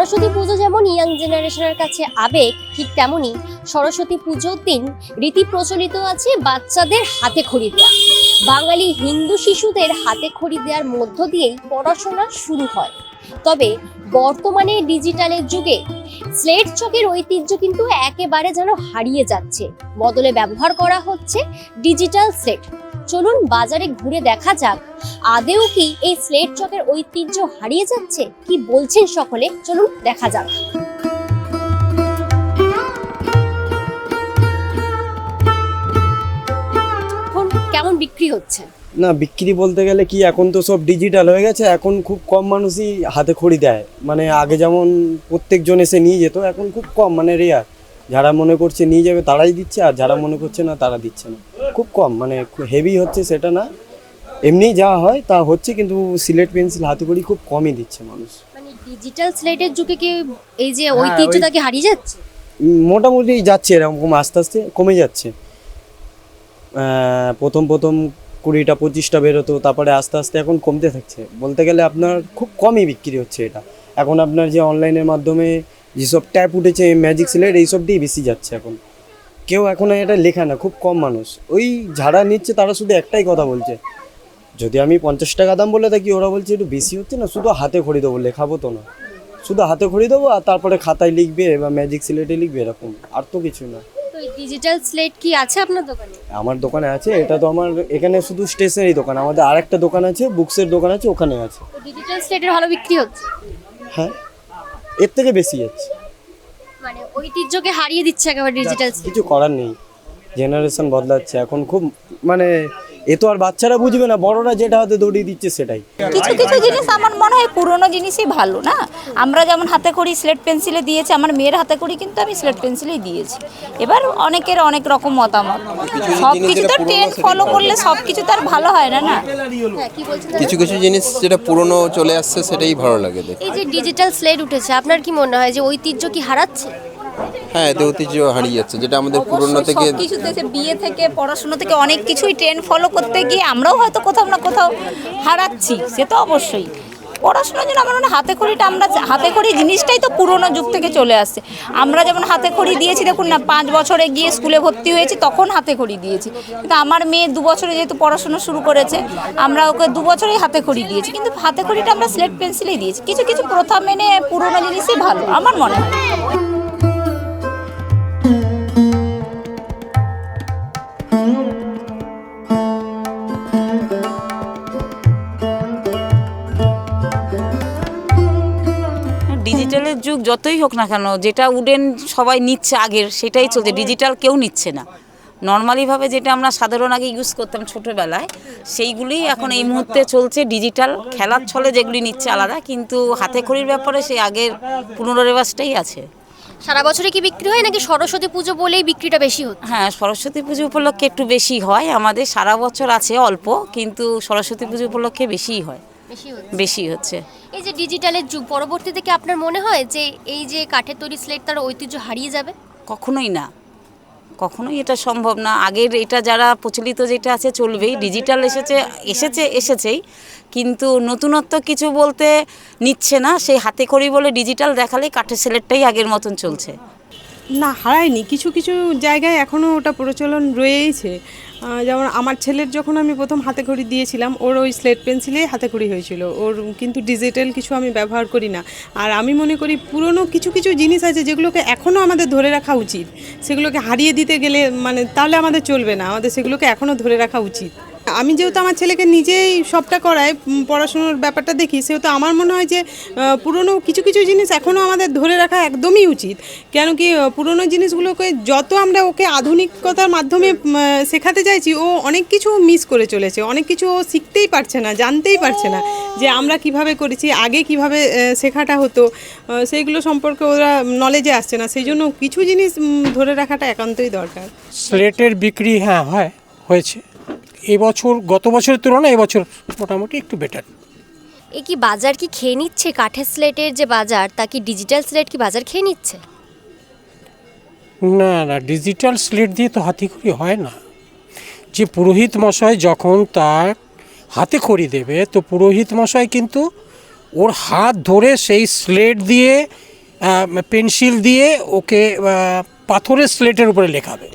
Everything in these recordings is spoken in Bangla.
সরস্বতী পুজো যেমন ইয়াং জেনারেশনের কাছে আবেগ, ঠিক তেমনি সরস্বতী পুজোর দিন রীতি প্রচলিত আছে বাচ্চাদের হাতে খড়ি দেওয়া। বাঙালি হিন্দু শিশুদের হাতে খড়ি দেওয়ার মধ্য দিয়েই পড়াশোনা শুরু হয়। তবে বর্তমানে ডিজিটালের যুগে স্লেট চকের ঐতিহ্য কিন্তু একেবারে যেন হারিয়ে যাচ্ছে। বদলে ব্যবহার করা হচ্ছে ডিজিটাল স্লেট। চলুন বাজারে ঘুরে দেখা যাক আদেও কি এই স্লেট চকের ঐতিহ্য হারিয়ে যাচ্ছে, কি বলছেন সকলে, চলুন দেখা যাক। এখন কেমন বিক্রি হচ্ছে? না, বিক্রি বলতে গেলে কি, এখন তো সব ডিজিটাল হয়ে গেছে। এখন খুব কম মানুষই হাতে খড়ি দেয়। মানে আগে যেমন প্রত্যেকজন এসে নিয়ে যেত, এখন খুব কম, মানে রেয়ার। যারা মনে করছে নিয়ে যাবে তারাই দিচ্ছে, আর যারা মনে করছে না তারা দিচ্ছে না। খুব কম, মানে হেভি হচ্ছে সেটা না, এমনি যা হয় তা হচ্ছে, কিন্তু সিলেট পেন্সিল হাতে খড়ি খুব কমই দিচ্ছে মানুষ। মানে ডিজিটাল স্লেটের যুগে কি এই যে ঐতিহ্যটা কি হারিয়ে যাচ্ছে? মোটামুটি যাচ্ছে, এরকম আস্তে আস্তে কমে যাচ্ছে। প্রথম 20টা 25টা বেরোতো, তারপরে আস্তে আস্তে এখন কমতে থাকছে। বলতে গেলে আপনার খুব কমই বিক্রি হচ্ছে এটা। এখন আপনার যে অনলাইনের মাধ্যমে যেসব ট্যাপ উঠেছে, ম্যাজিক সিলেট, এইসব দিয়েই বেশি যাচ্ছে এখন। কেউ এখন এটা লেখা না, খুব কম মানুষ। ওই যারা নিচ্ছে তারা শুধু একটাই কথা বলছে, যদি আমি 50 টাকা দাম বলে থাকি, ওরা বলছে একটু বেশি হচ্ছে না, শুধু হাতে খড়ি দেবো, লেখাবো তো না, শুধু হাতে খড়ি দেবো, আর তারপরে খাতায় লিখবে বা ম্যাজিক সিলেটে লিখবে, এরকম, আর তো কিছু না। তো এই ডিজিটাল স্লেট কি আছে আপনার দোকানে? আমার দোকানে আছে। এটা তো আমার এখানে শুধু স্টেশনারি দোকান, আমাদের আরেকটা দোকান আছে, বুকসের দোকান আছে, ওখানে আছে। তো ডিজিটাল স্লেটের ভালো বিক্রি হচ্ছে? হ্যাঁ, এর থেকে বেশি যাচ্ছে। মানে ঐতিহ্যকে হারিয়ে দিচ্ছে একেবারে ডিজিটাল স্লেট। কিছু করার নেই, জেনারেশন বদলাচ্ছে এখন খুব। মানে এ তো আর বাচ্চারা বুঝবে না, বড়রা যেটা হাতে দৌড়িয়ে দিচ্ছে সেটাই। কিছু কিছু জিনিস আমার মনে হয় পুরোনো জিনিসই ভালো না। আমরা যেমন হাতে খড়ি স্লেট পেন্সিলে দিয়েছি, আমার মেয়ের হাতে খড়ি কিন্তু আমি স্লেট পেন্সিলেই দিয়েছি। এবার অনেকের অনেক রকম মতামত, সব কিছু তো ট্রেন্ড ফলো করলে সব কিছু তো আর ভালো হয় না। না, হ্যাঁ, কি বলছেন? কিছু কিছু জিনিস যেটা পুরনো চলে আসছে সেটাই ভালো লাগে দেখতে। এই যে ডিজিটাল স্লেট উঠেছে, আপনার কি মনে হয় যে ঐতিহ্য কি হারাচ্ছে? হ্যাঁ, এতে ঐতিহ্য হারিয়ে যাচ্ছে, যেটা আমাদের পুরনো থেকে। সব কিছু থেকে, বিয়ে থেকে, পড়াশোনা থেকে অনেক কিছুই ট্রেন্ড ফলো করতে গিয়ে আমরাও হয়তো কোথাও না কোথাও হারাচ্ছি। সে তো অবশ্যই। পড়াশোনার জন্য আমার মনে হয় হাতে খড়িটা, আমরা হাতে খড়ি জিনিসটাই তো পুরোনো যুগ থেকে চলে আসছে। আমরা যেমন হাতে খড়ি দিয়েছি, দেখুন না, 5 বছরে গিয়ে স্কুলে ভর্তি হয়েছি, তখন হাতে খড়ি দিয়েছি। কিন্তু আমার মেয়ে 2 বছরে যেহেতু পড়াশোনা শুরু করেছে, আমরা ওকে 2 বছরেই হাতে খড়ি দিয়েছি, কিন্তু হাতে খড়িটা আমরা স্লেট পেন্সিলেই দিয়েছি। কিছু কিছু প্রথা মেনে পুরোনো জিনিসই ভালো আমার মনে হয়। ডিজিটালের যুগ যতই হোক না কেন, যেটা উডেন সবাই নিচ্ছে আগের, সেটাই চলছে। ডিজিটাল কেউ নিচ্ছে না। নর্মালিভাবে যেটা আমরা সাধারণ আগে ইউজ করতাম ছোটোবেলায়, সেইগুলিই এখন এই মুহূর্তে চলছে। ডিজিটাল খেলার ছলে যেগুলি নিচ্ছে আলাদা, কিন্তু হাতে খড়ির ব্যাপারে সেই আগের পুনর্বাসটাই আছে। সারা বছরে কি বিক্রি হয় নাকি সরস্বতী পুজো বলেই বিক্রিটা বেশি হচ্ছে? হ্যাঁ, সরস্বতী পুজো উপলক্ষে একটু বেশি হয়। আমাদের সারা বছর আছে অল্প, কিন্তু সরস্বতী পুজো উপলক্ষে বেশিই হয়, বেশি হচ্ছে। এই যে ডিজিটালের যুগ, পরবর্তীতে কি আপনার মনে হয় যে এই যে কাঠের তৈরি স্লেট, তার ঐতিহ্য হারিয়ে যাবে? কখনোই না, কখনোই এটা সম্ভব না। আগের এটা যারা প্রচলিত যেটা আছে চলবেই। ডিজিটাল এসেছেই, কিন্তু নতুনত্ব কিছু বলতে নিচ্ছে না। সেই হাতে খড়ি বলে ডিজিটাল দেখালে কাঠের স্লেটটাই আগের মতন চলছে। না, হারায়নি। কিছু কিছু জায়গায় এখনও ওটা প্রচলন রয়েছে। যেমন আমার ছেলের যখন আমি প্রথম হাতে খড়ি দিয়েছিলাম, ওর ওই স্লেট পেন্সিলেই হাতে খড়ি হয়েছিল। ওর কিন্তু ডিজিটাল কিছু আমি ব্যবহার করি না। আর আমি মনে করি পুরনো কিছু কিছু জিনিস আছে যেগুলোকে এখনও আমাদের ধরে রাখা উচিত। সেগুলোকে হারিয়ে দিতে গেলে মানে তাহলে আমাদের চলবে না, আমাদের সেগুলোকে এখনও ধরে রাখা উচিত। আমি যেহেতু আমার ছেলেকে নিজেই সবটা করাই, পড়াশুনোর ব্যাপারটা দেখি, সেহেতু আমার মনে হয় যে পুরনো কিছু কিছু জিনিস এখনও আমাদের ধরে রাখা একদমই উচিত। কেন কি, পুরনো জিনিসগুলোকে যত আমরা ওকে আধুনিকতার মাধ্যমে শেখাতে চাইছি, ও অনেক কিছু মিস করে চলেছে, অনেক কিছু ও শিখতেই পারছে না, জানতেই পারছে না যে আমরা কিভাবে করেছি, আগে কিভাবে শেখাটা হতো, সেইগুলো সম্পর্কে ওরা নলেজে আসছে না। সেই জন্য কিছু জিনিস ধরে রাখাটা একান্তই দরকার। স্লেটের বিক্রি হয়েছে এবছর, গত বছরের তুলনায় এবছর মোটামুটি একটু বেটার। এ কি বাজার কি খেয়ে নিচ্ছে? কাঠের স্লেটের যে বাজার, তা কি ডিজিটাল স্লেট কি বাজার খেয়ে নিচ্ছে? না না, ডিজিটাল স্লেট দিয়ে তো হাতে খড়ি হয় না। যে পুরোহিত মশাই যখন তার হাতে খড়ি দেবে, তো পুরোহিত মশাই কিন্তু ওর হাত ধরে সেই স্লেট দিয়ে পেন্সিল দিয়ে ওকে পাথরের স্লেটের উপরে লেখাবে।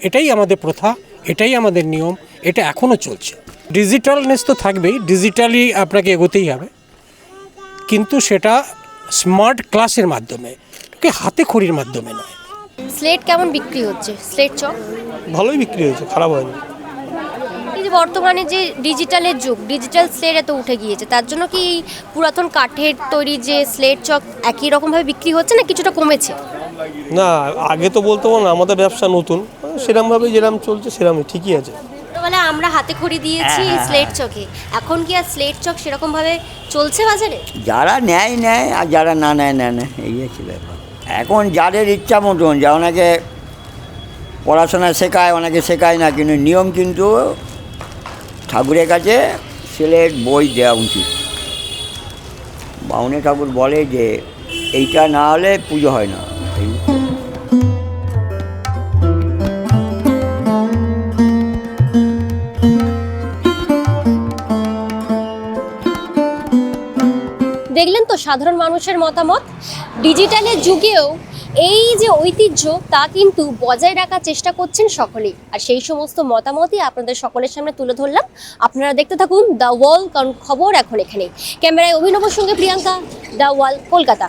এটাই আমাদের প্রথা, এটাই আমাদের নিয়ম, এটা এখনও চলছে। ডিজিটালনেস তো থাকবেই, ডিজিটালি আপনাকে এগোতেই হবে, কিন্তু সেটা স্মার্ট ক্লাসের মাধ্যমে, হাতে খড়ির মাধ্যমে নয়। স্লেট কেমন বিক্রি হচ্ছে, স্লেট চক? ভালোই বিক্রি হয়েছে, খারাপ হয়নি। এই যে বর্তমানে যে ডিজিটালের যুগ, ডিজিটাল স্লেট এত উঠে গিয়েছে, তার জন্য কি এই পুরাতন কাঠের তৈরি যে স্লেট চক একই রকমভাবে বিক্রি হচ্ছে না কিছুটা কমেছে? না, আগে তো বলতে পারবো না, আমাদের ব্যবসা নতুন, সেরমভাবে যেরকম চলছে সেরকমই ঠিকই আছে। ছোটবেলায় আমরা হাতে খড়ি দিয়েছি স্লেট চকে, এখন কি আর স্লেট চক সেরকম ভাবে চলছে বাজারে? যারা নেয় নেয় আর যারা না নেয় না নেয়, এই হচ্ছে ব্যাপার। এখন যাদের ইচ্ছা মতন, যা অনেকে পড়াশোনা শেখায়, অনেকে শেখায় না, কিন্তু নিয়ম কিন্তু ঠাকুরের কাছে স্লেট বই দেওয়া উচিত। বাউনে ঠাকুর বলে যে এইটা না হলে পুজো হয় না। দেখলেন তো সাধারণ মানুষের মতামত। ডিজিটালের যুগেও এই যে ঐতিহ্য তা কিন্তু বজায় রাখার চেষ্টা করছেন সকলেই, আর সেই সমস্ত মতামতই আপনাদের সকলের সামনে তুলে ধরলাম। আপনারা দেখতে থাকুন দ্য ওয়াল, কারণ খবর এখন এখানেই। ক্যামেরায় অভিনবর সঙ্গে প্রিয়াঙ্কা, দ্য ওয়াল, কলকাতা।